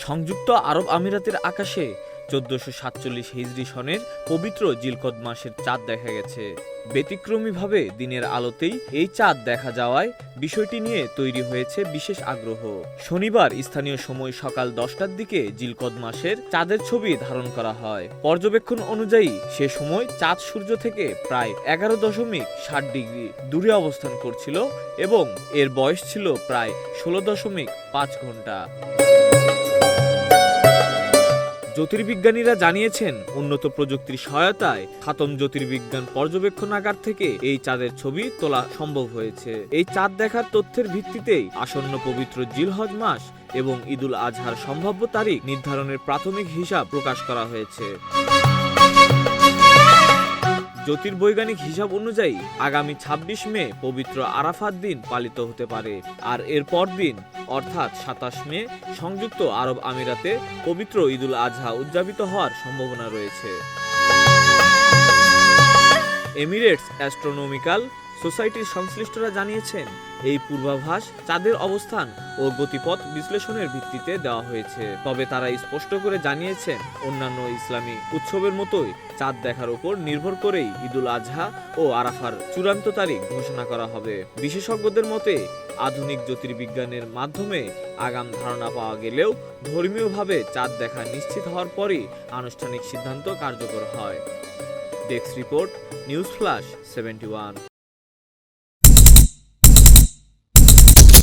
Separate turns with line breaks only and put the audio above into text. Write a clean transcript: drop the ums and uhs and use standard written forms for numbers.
সংযুক্ত আরব আমিরাতের আকাশে 1447 হিজরি সনের পবিত্র জিলকদ মাসের চাঁদ দেখা গেছে। ব্যতিক্রমীভাবে দিনের আলোতেই এই চাঁদ দেখা যাওয়ায় বিষয়টি নিয়ে তৈরি হয়েছে বিশেষ আগ্রহ। শনিবার স্থানীয় সময় সকাল 10টার দিকে জিলকদ মাসের চাঁদের ছবি ধারণ করা হয়। পর্যবেক্ষণ অনুযায়ী সে সময় চাঁদ সূর্য থেকে প্রায় 11.7 ডিগ্রি দূরে অবস্থান করছিল এবং এর বয়স ছিল প্রায় 16.5 ঘন্টা। জ্যোতির্বিজ্ঞানীরা জানিয়েছেন, উন্নত প্রযুক্তির সহায়তায় খাতম জ্যোতির্বিজ্ঞান পর্যবেক্ষণাগার থেকে এই চাঁদের ছবি তোলা সম্ভব হয়েছে। এই চাঁদ দেখার তথ্যের ভিত্তিতেই আসন্ন পবিত্র জিলহজ মাস এবং ঈদুল আজহার সম্ভাব্য তারিখ নির্ধারণের প্রাথমিক হিসাব প্রকাশ করা হয়েছে। জ্যোতির্বৈজ্ঞানিক হিসাব অনুযায়ী আগামী 26 মে পবিত্র আরাফাত দিন পালিত হতে পারে, আর এর পর দিন অর্থাৎ 27 মে সংযুক্ত আরব আমিরাতে পবিত্র ঈদুল আজহা উদযাপিত হওয়ার সম্ভাবনা রয়েছে। এমিরেটস অ্যাস্ট্রোনমিক্যাল সোসাইটির সংশ্লিষ্টরা জানিয়েছেন, এই পূর্বাভাস চাঁদের অবস্থান ও গতিপথ বিশ্লেষণের ভিত্তিতে দেওয়া হয়েছে। তবে তারা স্পষ্ট করে জানিয়েছেন, অন্যান্য ইসলামী উৎসবের মতোই চাঁদ দেখার উপর নির্ভর করেই ঈদুল আজহা ও আরাফার চূড়ান্ত তারিখ ঘোষণা করা হবে। বিশেষজ্ঞদের মতে, আধুনিক জ্যোতির্বিজ্ঞানের মাধ্যমে আগাম ধারণা পাওয়া গেলেও ধর্মীয়ভাবে চাঁদ দেখা নিশ্চিত হওয়ার পরই আনুষ্ঠানিক সিদ্ধান্ত কার্যকর হয়। Desk report, news flash 71।